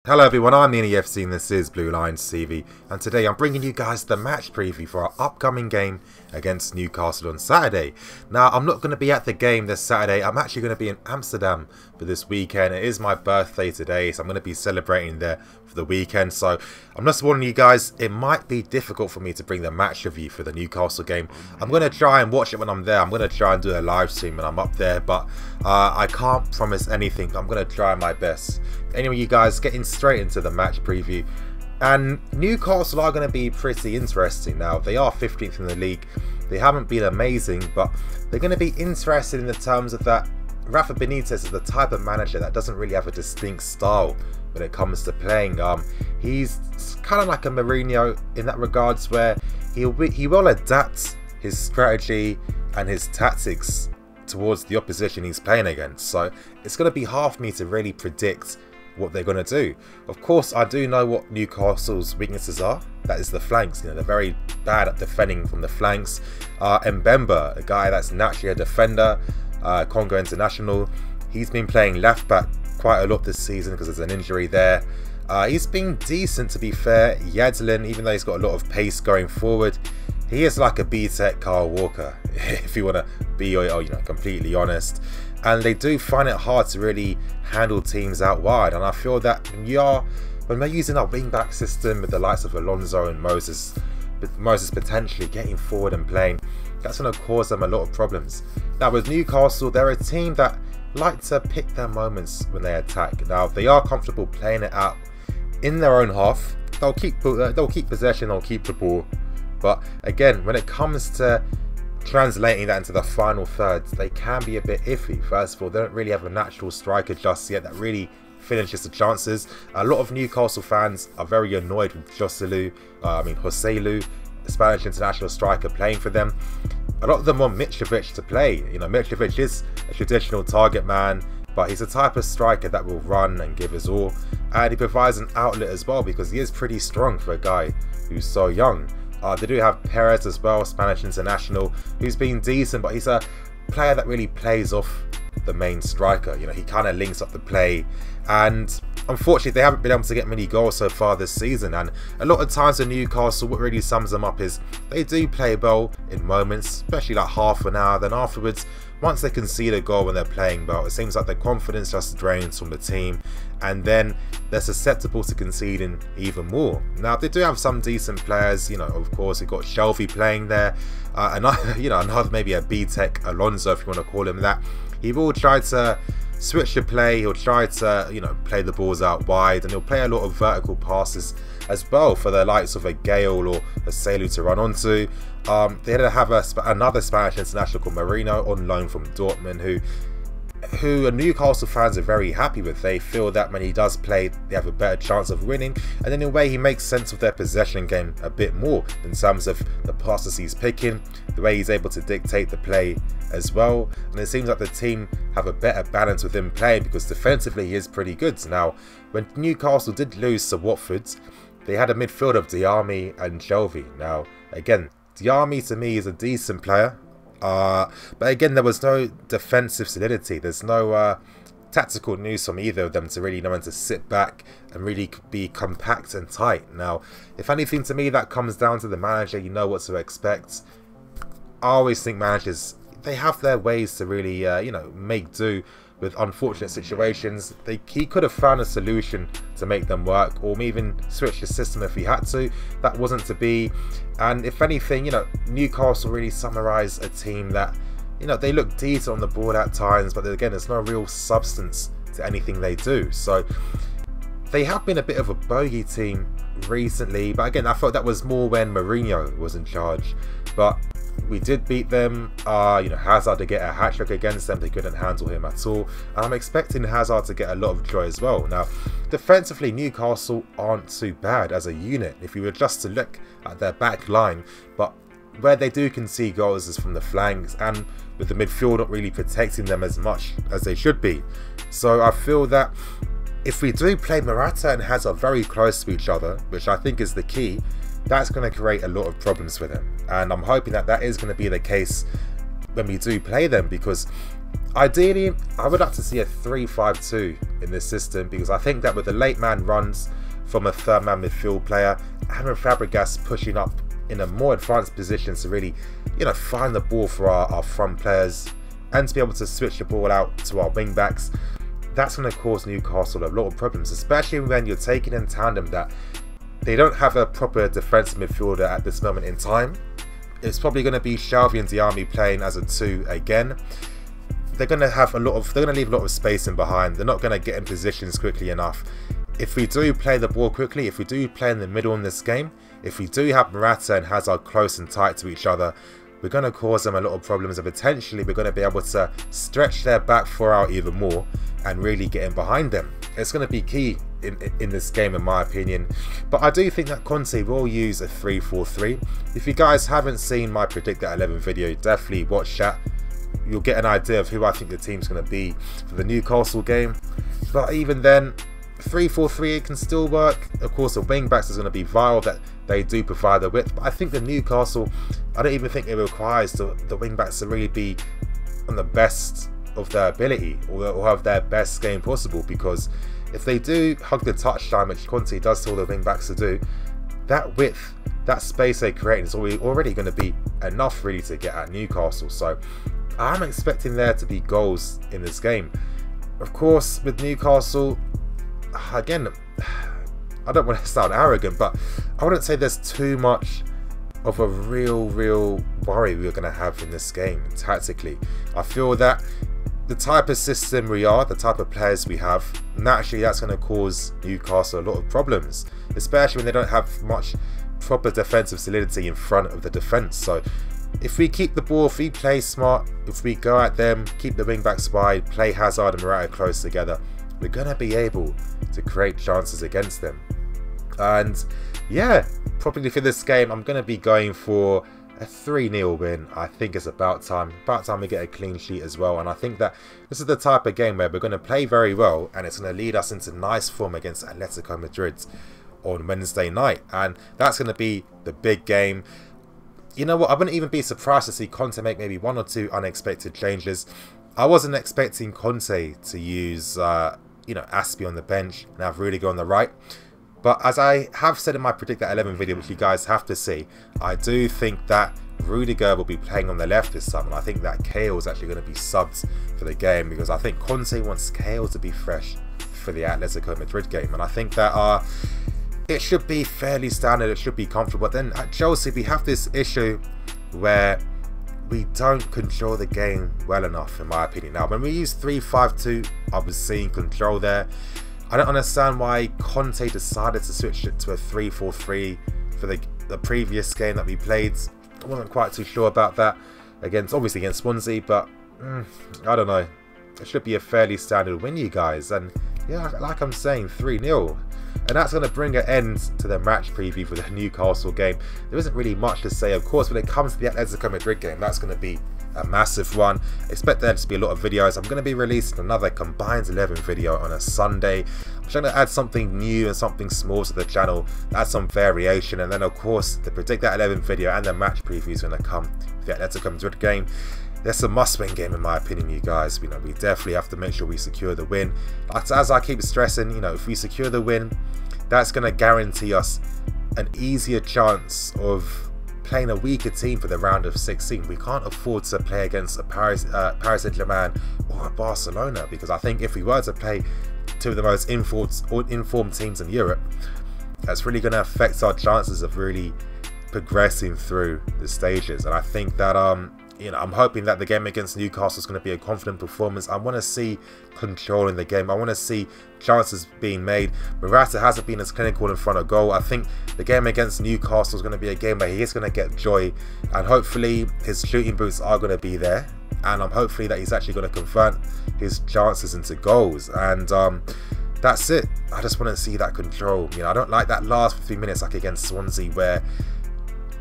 Hello everyone, I'm the NEFC and this is Blue Lions TV, and today I'm bringing you guys the match preview for our upcoming game against Newcastle on Saturday. Now, I'm not going to be at the game this Saturday. I'm actually going to be in Amsterdam for this weekend. It is my birthday today, so I'm going to be celebrating there for the weekend. So I'm just warning you guys, it might be difficult for me to bring the match review for the Newcastle game. I'm going to try and watch it when I'm there. I'm going to try and do a live stream when I'm up there, but I can't promise anything. I'm going to try my best. Anyway, you guys, getting straight into the match preview. And Newcastle are going to be pretty interesting now. They are 15th in the league. They haven't been amazing, but they're going to be interested in the terms of that Rafa Benitez is the type of manager that doesn't really have a distinct style when it comes to playing. He's kind of like a Mourinho in that regards, where he will adapt his strategy and his tactics towards the opposition he's playing against. So it's going to be hard for me to really predict what they're going to do. Of course, I do know what Newcastle's weaknesses are. That is the flanks. You know, they're very bad at defending from the flanks. Mbemba, a guy that's naturally a defender, Congo international, he's been playing left back quite a lot this season because there's an injury there. He's been decent, to be fair. Yedlin, even though he's got a lot of pace going forward, he is like a B-Tech Kyle Walker, if you want to be completely honest. And they do find it hard to really handle teams out wide. And I feel that when we're using our wing-back system with the likes of Alonso and Moses potentially getting forward and playing, that's going to cause them a lot of problems. Now with Newcastle, they're a team that like to pick their moments when they attack. Now they are comfortable playing it out in their own half. They'll keep possession, they'll keep the ball. But again, when it comes to translating that into the final thirds, they can be a bit iffy. First of all, they don't really have a natural striker just yet that really finishes the chances. A lot of Newcastle fans are very annoyed with Joselu, the Spanish international striker, playing for them. A lot of them want Mitrovic to play. You know, Mitrovic is a traditional target man, but he's a type of striker that will run and give his all. And he provides an outlet as well because he is pretty strong for a guy who's so young. They do have Perez as well, Spanish international, who's been decent, but he's a player that really plays off the main striker. You know, he kind of links up the play, and unfortunately they haven't been able to get many goals so far this season. And a lot of times in Newcastle, what really sums them up is they do play well in moments, especially like half an hour. Then afterwards, once they concede a goal when they're playing well, it seems like their confidence just drains from the team, and then they're susceptible to conceding even more. Now they do have some decent players. You know, of course, we've got Shelby playing there, another maybe a B-Tech Alonso, if you want to call him that. He will try to switch the play. He'll try to play the balls out wide, and he'll play a lot of vertical passes as well for the likes of a Gale or a Selu to run onto. They had to have another Spanish international called Marino on loan from Dortmund, who Newcastle fans are very happy with. They feel that when he does play, they have a better chance of winning, and in a way he makes sense of their possession game a bit more in terms of the passes he's picking, the way he's able to dictate the play as well. And it seems like the team have a better balance with him playing because defensively he is pretty good. Now when Newcastle did lose to Watford, they had a midfield of Diarmi and Shelby. Now again, Diarmi to me is a decent player, but again, there was no defensive solidity. There's no tactical news from either of them to really know when to sit back and really be compact and tight. Now, if anything, to me that comes down to the manager. You know what to expect. I always think managers, they have their ways to really make do with unfortunate situations. He could have found a solution to make them work, or even switch the system if he had to. That wasn't to be. And if anything, Newcastle really summarise a team that, they look decent on the board at times, but again, there's no real substance to anything they do. So they have been a bit of a bogey team recently, but again, I thought that was more when Mourinho was in charge. But we did beat them. Hazard to get a hat-trick against them. They couldn't handle him at all. And I'm expecting Hazard to get a lot of joy as well. Now, defensively, Newcastle aren't too bad as a unit if you were just to look at their back line. But where they do concede goals is from the flanks, and with the midfield not really protecting them as much as they should be. So I feel that if we do play Morata and Hazard very close to each other, which I think is the key, that's going to create a lot of problems for them. And I'm hoping that that is going to be the case when we do play them, because Ideally, I would like to see a 3-5-2 in this system, because I think that with the late man runs from a third man midfield player and with Fabregas pushing up in a more advanced position to really, find the ball for our front players and to be able to switch the ball out to our wing backs, that's going to cause Newcastle a lot of problems, especially when you're taking in tandem that they don't have a proper defensive midfielder at this moment in time. It's probably going to be Shelvey and Diame playing as a 2 again. They're going to leave a lot of space in behind. They're not going to get in positions quickly enough. If we do play the ball quickly, if we do play in the middle in this game, if we do have Morata and Hazard close and tight to each other, we're going to cause them a lot of problems, and potentially we're going to be able to stretch their back four out even more and really get in behind them. It's going to be key in this game, in my opinion. But I do think that Conte will use a 3-4-3. If you guys haven't seen my Predict That 11 video, definitely watch that. You'll get an idea of who I think the team's going to be for the Newcastle game. But even then, 3-4-3 can still work. Of course, the wing backs is going to be vital, that they do provide the width. But I think the Newcastle, I don't even think it requires the wing backs to really be on the best of their ability or have their best game possible, because if they do hug the touchline, which Conte does tell the wing backs to do, that width, that space they create is already going to be enough really to get at Newcastle. So I'm expecting there to be goals in this game. Of course, with Newcastle, again, I don't want to sound arrogant, but I wouldn't say there's too much of a real worry we're going to have in this game tactically. I feel that the type of system we are, the type of players we have, naturally that's going to cause Newcastle a lot of problems, especially when they don't have much proper defensive solidity in front of the defence. So if we keep the ball, if we play smart, if we go at them, keep the wing backs wide, play Hazard and Morata close together, we're going to be able to create chances against them. And yeah, probably for this game, I'm going to be going for a 3-0 win. I think it's about time we get a clean sheet as well. And I think that this is the type of game where we're going to play very well, and it's going to lead us into nice form against Atletico Madrid on Wednesday night. And that's going to be the big game. You know what, I wouldn't even be surprised to see Conte make maybe 1 or 2 unexpected changes. I wasn't expecting Conte to use Aspie on the bench and have Rudiger on the right. But as I have said in my Predict That 11 video, which you guys have to see, I do think that Rudiger will be playing on the left this time, and I think that Cahill is actually going to be subbed for the game, because I think Conte wants Cahill to be fresh for the Atletico Madrid game, and I think that it should be fairly standard, it should be comfortable. But then at Chelsea, we have this issue where we don't control the game well enough, in my opinion. Now, when we use 3-5-2, I was seeing control there. I don't understand why Conte decided to switch it to a 3-4-3 for the previous game that we played. I wasn't quite too sure about that, obviously against Swansea, but I don't know. It should be a fairly standard win, you guys. And yeah, like I'm saying, 3-0. And that's going to bring an end to the match preview for the Newcastle game. There isn't really much to say. Of course, when it comes to the Atletico Madrid game, that's going to be a massive one. Expect there to be a lot of videos. I'm going to be releasing another combined 11 video on a Sunday. I'm trying to add something new and something small to the channel, add some variation, and then of course the Predict That 11 video and the match preview is going to come for the Atletico Madrid game. That's a must-win game, in my opinion, you guys. We definitely have to make sure we secure the win. As I keep stressing, if we secure the win, that's going to guarantee us an easier chance of playing a weaker team for the round of 16. We can't afford to play against a Paris Saint-Germain or a Barcelona, because I think if we were to play two of the most informed teams in Europe, that's really going to affect our chances of really progressing through the stages. And I think that I'm hoping that the game against Newcastle is going to be a confident performance. I want to see control in the game. I want to see chances being made. Morata hasn't been as clinical in front of goal. I think the game against Newcastle is going to be a game where he is going to get joy, and hopefully his shooting boots are going to be there, and I'm hopefully that he's actually going to convert his chances into goals. And that's it. I just want to see that control. I don't like that last 15 minutes like against Swansea, where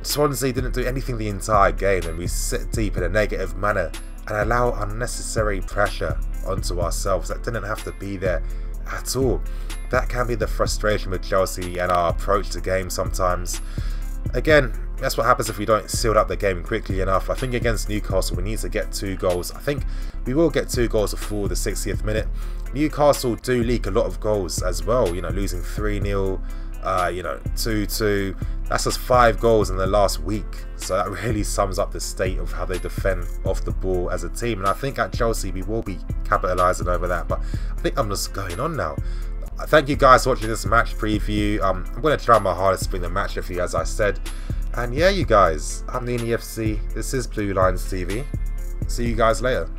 Swansea didn't do anything the entire game, and we sit deep in a negative manner and allow unnecessary pressure onto ourselves that didn't have to be there at all. That can be the frustration with Chelsea and our approach to games sometimes. Again, that's what happens if we don't seal up the game quickly enough. I think against Newcastle we need to get 2 goals. I think we will get 2 goals before the 60th minute. Newcastle do leak a lot of goals as well, you know, losing 3-0, you know, 2-2. That's just 5 goals in the last week. So that really sums up the state of how they defend off the ball as a team. And I think at Chelsea we will be capitalising over that. But I think I'm just going on now. Thank you guys for watching this match preview. I'm going to try my hardest to bring the match up for you, as I said. And yeah, you guys, I'm the FC. This is Blue Lines TV. See you guys later.